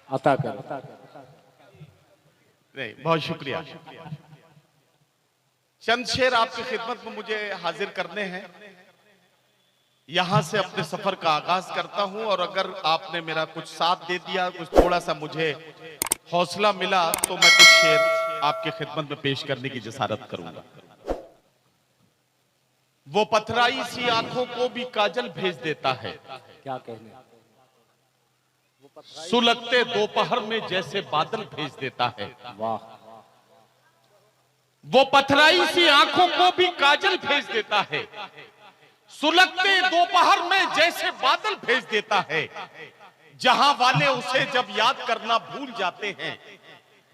अता कर। नहीं, बहुत शुक्रिया। चंद शेर आपकी खिदमत में मुझे हाजिर करने हैं। यहां से अपने सफर का आगाज करता हूं और अगर आपने मेरा कुछ साथ दे दिया, कुछ थोड़ा सा मुझे हौसला मिला, तो मैं कुछ शेर आपके खिदमत में पेश करने की जसारत करूंगा। वो पथराई सी आंखों को भी काजल भेज देता है, क्या कहने, सुलगते दोपहर में जैसे बादल भेज देता है। वाह। वो पथराई सी आंखों को भी काजल भेज देता है, सुलगते दोपहर में जैसे बादल भेज देता है। जहां वाले उसे जब याद करना भूल जाते हैं,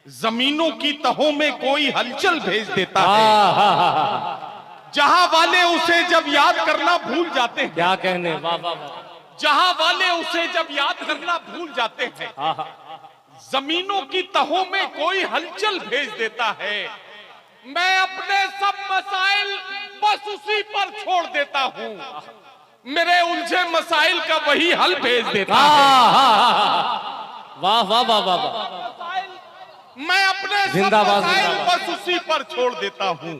जमीनों की तहों में कोई हलचल भेज देता है। जहां वाले उसे जब याद करना भूल जाते हैं, क्या कहने, वाह वाह वाह। जहां वाले उसे जब याद करना भूल जाते हैं, जमीनों की तहों में कोई हलचल भेज देता है। मैं अपने सब मसाइल बस उसी पर छोड़ देता हूं, मेरे उलझे मसाइल का वही हल भेज देता है। वाह वाह वाह वाह वाह। मैं अपने सब जिंदाबाद, मसाइल जिंदाबाद। बस उसी पर छोड़ देता हूं,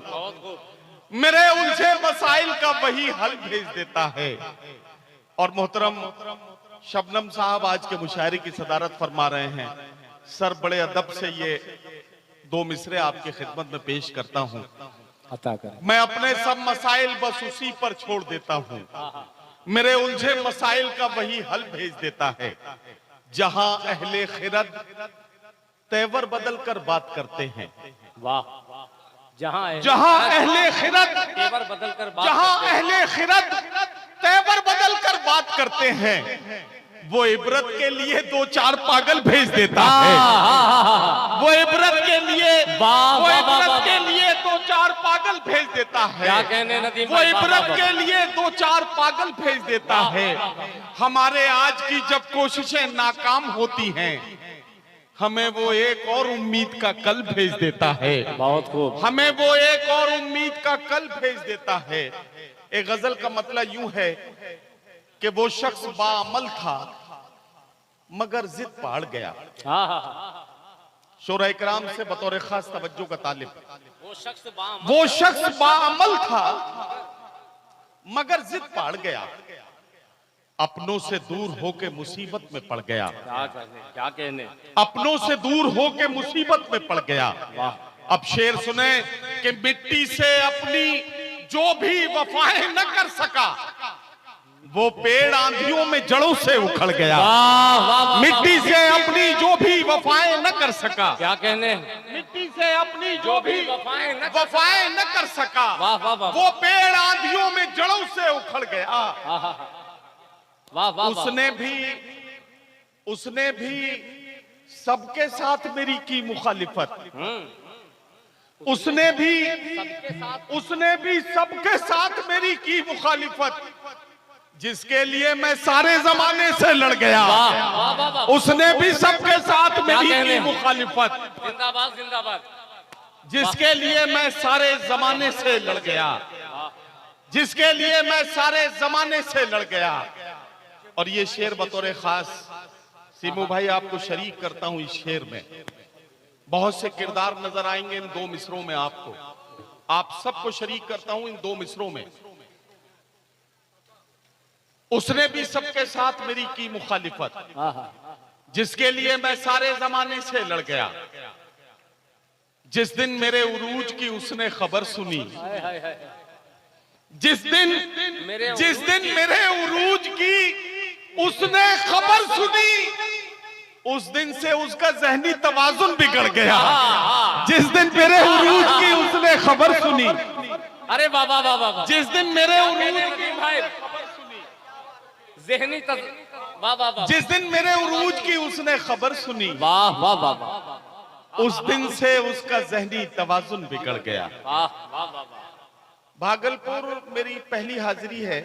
मेरे उलझे मसाइल का वही हल भेज देता है। और मोहतरम शबनम साहब आज के मुशायरे की सदारत फरमा रहे हैं। सर, बड़े अदब से ये दो मिसरे आपकी खिदमत में पेश करता हूं। अता कर। मैं अपने सब मसाइल बस उसी पर छोड़ देता हूं, मेरे उलझे मसाइल का वही हल भेज देता है। जहां अहले खिरद तेवर बदल कर बात करते हैं, वाह। जहां अहले खिरद तेवर बदल कर बात जहां करते हैं। अहले खिरद तेवर बदल कर बात करते हैं, वो इबरत के लिए दो चार पागल भेज देता है। वो इबरत के लिए दो चार पागल भेज देता है। क्या कहने नदीम वो भाई, वाह, इबरत वाह, के लिए दो चार पागल भेज देता है। हमारे आज की जब कोशिशें नाकाम होती हैं, हमें वो एक और उम्मीद का कल भेज देता है। बहुत खूब। हमें वो एक और उम्मीद का कल भेज देता है। एक गजल का मतलब यूं है कि वो शख्स बाअमल था मगर जिद पहाड़ गया। शोरा इकराम से बतौर खास तवज्जो का तालिब, वो शख्स बाअमल था मगर जिद पहाड़ गया, अपनों से दूर होके मुसीबत में पड़ गया। क्या कहने, अपनों से दूर होके मुसीबत में पड़ गया। अब शेर सुने कि मिट्टी से अपनी जो भी वफाएं न कर सका, वो पेड़ आंधियों में जड़ों से उखड़ गया। मिट्टी से अपनी जो भी वफाएं न कर सका, क्या कहने, मिट्टी से अपनी जो भी वफाएं न कर सका, वाह वाह वाह। वो पेड़ आंधियों में जड़ों से उखड़ गया। वाह वाह। उसने भी सबके साथ मेरी की मुखालिफत, उसने भी सबके साथ मेरी की मुखालिफत, जिसके लिए मैं सारे जमाने से लड़ गया। उसने भी सबके साथ मेरी की मुखालिफत, जिंदाबाद जिंदाबाद, जिसके लिए मैं सारे जमाने से लड़ गया, जिसके लिए मैं सारे जमाने से लड़ गया। और ये शेर बतौर खास सीमू भाई आपको शरीक करता हूं। इस शेर में बहुत से किरदार नजर आएंगे इन दो मिसरों में, आपको, आप सबको शरीक करता हूं इन दो मिसरों में। उसने भी सबके साथ मेरी की मुखालिफत, जिसके लिए मैं सारे जमाने से लड़ गया। जिस दिन मेरे उरूज की उसने खबर सुनी, जिस दिन मेरे उरूज की उसने खबर सुनी, उस दिन से उसका जहनी तवाजुन बिगड़ गया। जिस दिन मेरे उरूज की उसने खबर सुनी, अरे बाबा बाबा, जिस दिन मेरे उरूज की भाई ज़हनी वाह वाह वाह, जिस दिन मेरे उरूज की उसने खबर सुनी, वाह वाह वाह, उस दिन से उसका जहनी तवाजुन बिगड़ गया। वाह वाह वाह। भागलपुर मेरी पहली हाजिरी है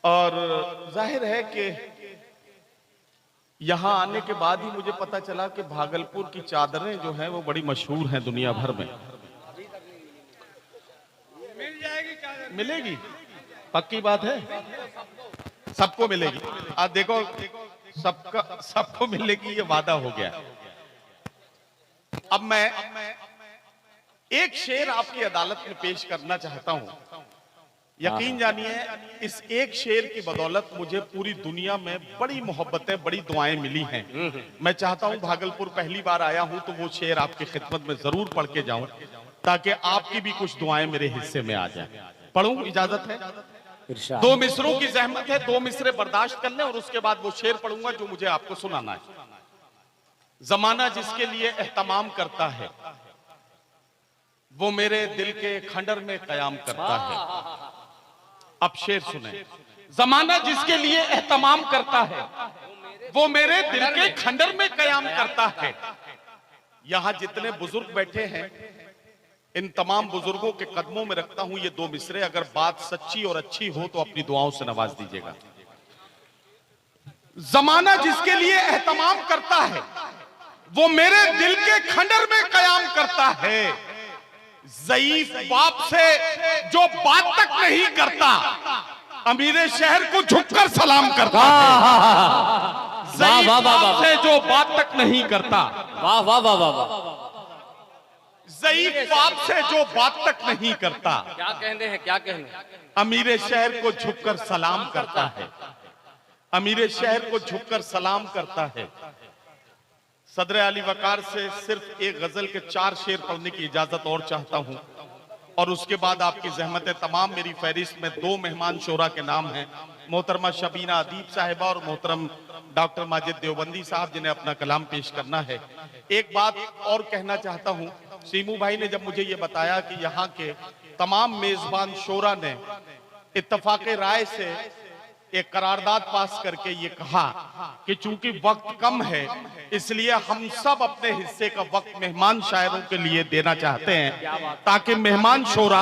और जाहिर है कि यहां आने के बाद ही मुझे पता चला कि भागलपुर की चादरें जो हैं वो बड़ी मशहूर हैं दुनिया भर में। मिल जाएगी चादर, मिलेगी, पक्की बात है, सबको मिलेगी। आज देखो सबको मिलेगी, ये वादा हो गया। अब मैं एक शेर आपकी अदालत में पेश करना चाहता हूं। यकीन जानिए, इस एक शेर की बदौलत मुझे पूरी दुनिया में बड़ी मोहब्बतें, बड़ी दुआएं मिली हैं। मैं चाहता हूं भागलपुर पहली बार आया हूं तो वो शेर आपकी खिदमत में जरूर पढ़ के जाऊं, ताकि आपकी भी कुछ दुआएं मेरे हिस्से में आ जाएं। पढ़ूं, इजाजत है? दो मिसरों की जहमत है, 2 मिसरे बर्दाश्त कर लें और उसके बाद वो शेर पढ़ूंगा जो मुझे आपको सुनाना है। जमाना जिसके लिए एहतमाम करता है, वो मेरे दिल के खंडर में कयाम करता है। अब शेर सुने। जमाना जिसके लिए एहतमाम करता है, वो मेरे दिल के खंडर में कयाम करता है। यहां जितने बुजुर्ग बैठे हैं, इन तमाम बुजुर्गों के कदमों में रखता हूं ये 2 मिसरे। अगर बात सच्ची और अच्छी हो तो अपनी दुआओं से नवाज दीजिएगा। जमाना जिसके लिए एहतमाम करता है, वो मेरे दिल के खंडर में कयाम करता है। ज़ईफ बाप से जो बात तक नहीं करता, अमीरे शहर को झुककर सलाम करता है। ज़ईफ बाप से जो बात तक नहीं करता, वाह वाह वाह वाह वाह, ज़ईफ बाप से जो बात तक नहीं करता, क्या कहने हैं, क्या कहने। अमीरे शहर को झुककर सलाम करता है। अमीरे शहर को झुककर सलाम करता है। सदर अली वकार से सिर्फ एक गजल के 4 शेर पढ़ने की इजाजत और चाहता हूं, और उसके बाद आपकी जहमत है। तमाम मेरी फहरिस्त में 2 मेहमान शोरा के नाम हैं, मोहतरमा शबीना अदीब साहिबा और मोहतरम डॉक्टर माजिद देवबंदी साहब, जिन्हें अपना कलाम पेश करना है। एक बात और कहना चाहता हूं, सीमू भाई ने जब मुझे ये बताया कि यहाँ के तमाम मेजबान शोरा ने इत्तफाक़े राय से एक करारदाद पास करके ये कहा कि चूंकि वक्त कम है, इसलिए हम सब अपने हिस्से का वक्त मेहमान शायरों के लिए देना चाहते हैं, ताकि मेहमान शोरा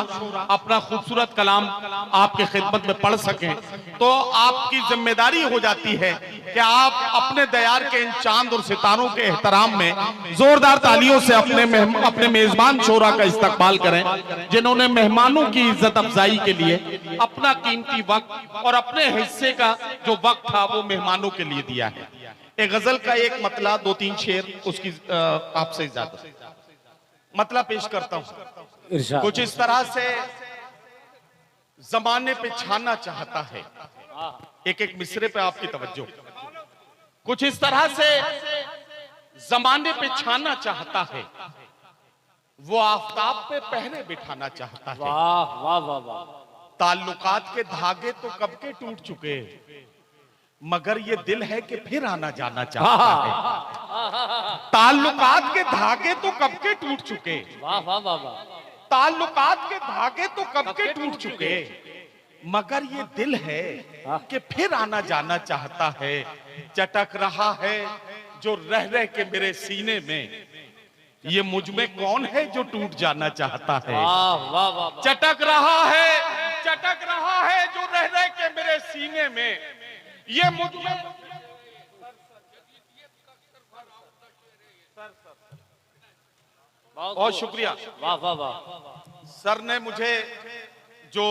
अपना खूबसूरत कलाम आपके खिदमत में पढ़ सकें। तो आपकी जिम्मेदारी हो जाती है कि आप अपने दयार के इन चांद और सितारों के एहतराम में जोरदार तालियों से अपने मेजबान शोरा का इस्तकबाल करें, जिन्होंने मेहमानों की इज्जत अफजाई के लिए अपना कीमती वक्त और अपने हिस्से का जो वक्त था वो मेहमानों के लिए दिया है। एक गजल का एक मतला, 2-3 शेर, उसकी आपसे इजाजत। मतला पेश करता हूं। कुछ इस तरह से जमाने पे छाना चाहता है। एक मिसरे पे आपकी तवज्जो। कुछ इस तरह से जमाने पे छाना चाहता है, वो आफताब पे पहरे बिठाना चाहता है। वाह वाह वाह वाह, ताल्लुकात के धागे तो कब के टूट चुके, मगर ये दिल है कि फिर आना जाना चाहता है। ताल्लुकात के धागे तो कब के टूट चुके, वाह वाह वाह वाह, ताल्लुकात के धागे तो कब के टूट चुके, मगर ये दिल है कि फिर आना जाना चाहता है। चटक रहा है जो रह रह के मेरे सीने में, ये मुझ में कौन है जो टूट जाना चाहता है। वाह वाह वाह, चटक रहा है जो रह रह के मेरे सीने में, ये मुझ में। बहुत शुक्रिया। वाह वाह वाह, सर ने मुझे जो,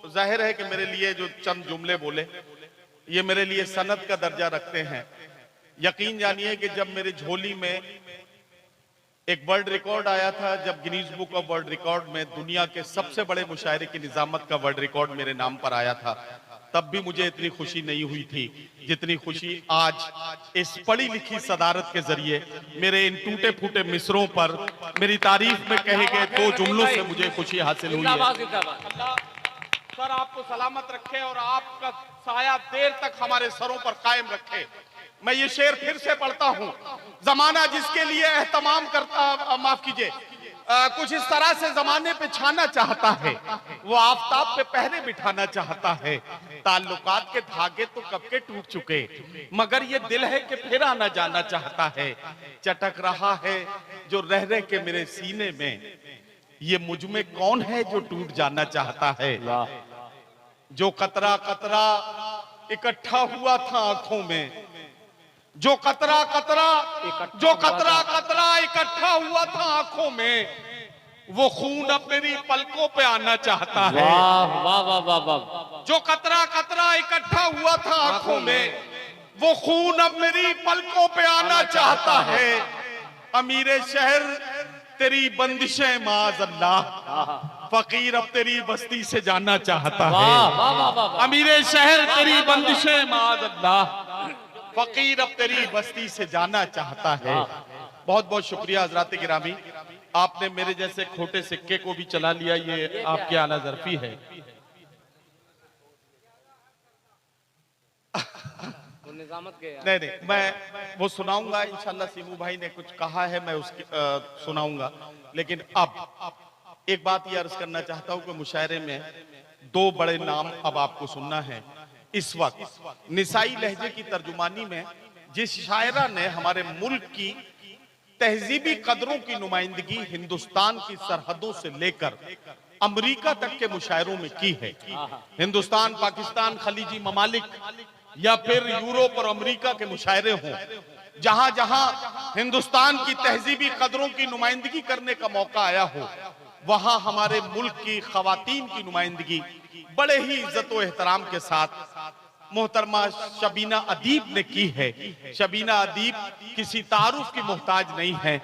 जाहिर है कि मेरे लिए जो चंद जुमले बोले, ये मेरे लिए सनद का दर्जा रखते हैं। यकीन जानिए कि जब मेरे झोली में एक वर्ल्ड रिकॉर्ड आया था, जब Guinness book of world record में दुनिया के सबसे बड़े मुशायरे की निजामत का वर्ल्ड रिकॉर्ड मेरे नाम पर आया था, तब भी मुझे इतनी खुशी नहीं हुई थी जितनी खुशी आज इस पढ़ी लिखी सदारत के जरिए मेरे इन टूटे फूटे मिसरों पर मेरी तारीफ में कहे गए 2 जुमलों से मुझे खुशी हासिल हुई है। सर आपको सलामत रखे और आपका साया देर तक हमारे सरों पर कायम रखे। मैं ये शेर फिर से पढ़ता हूं। जमाना जिसके लिए एहतमाम करता, माफ कीजिए, कुछ इस तरह से जमाने पे छाना चाहता है, वो आफताब पे पहरे बिठाना चाहता है। ताल्लुकात के धागे तो कब के टूट चुके, मगर ये दिल है कि फिर आना जाना चाहता है। चटक रहा है जो रह रह के मेरे सीने में, ये मुझ में कौन है जो टूट जाना चाहता है। जो कतरा कतरा इकट्ठा हुआ था आंखों में, जो कतरा कतरा इकट्ठा हुआ था आंखों में, वो खून अब मेरी पलकों पे आना चाहता है। वाह वाह वाह वाह वाह, जो कतरा कतरा इकट्ठा हुआ था आंखों में, वो खून अब मेरी पलकों पे आना चाहता है। अमीरे शहर तेरी बंदिशें माज अल्लाह, फकीर अब तेरी बस्ती से जाना चाहता वाह है। वाह वाह वाह वाह। अमीरे शहर तेरी बंदिशें माज अल्लाह, फकीर अब तेरी बस्ती से जाना चाहता है। बहुत बहुत शुक्रिया हजरात गिरामी, आपने मेरे जैसे खोटे सिक्के को भी चला लिया। ये आपकी आला ज़र्फी है। वो निजामत के यार। नहीं नहीं, मैं वो सुनाऊंगा इंशाल्लाह। सीमू भाई ने कुछ कहा है, मैं उसकी सुनाऊंगा। लेकिन अब एक बात ये अर्ज करना चाहता हूं कि मुशायरे में दो बड़े नाम अब आपको सुनना है। इस वक्त निसाई लहजे की तर्जुमानी में जिस शायरा ने हमारे मुल्क की तहजीबी कदरों की नुमाइंदगी हिंदुस्तान की सरहदों से लेकर अमेरिका तक के मुशायरों में की है, हिंदुस्तान, पाकिस्तान, खलीजी ममालिक या फिर यूरोप और अमेरिका के मुशायरे हों, जहां जहां हिंदुस्तान की तहजीबी कदरों की नुमाइंदगी करने का मौका आया हो, वहां हमारे मुल्क की खवातीन की नुमाइंदगी बड़े ही इज्जत व एहतराम के साथ मोहतरमा शबीना अदीब ने की है। शबीना अदीब किसी तारुफ की मोहताज नहीं है।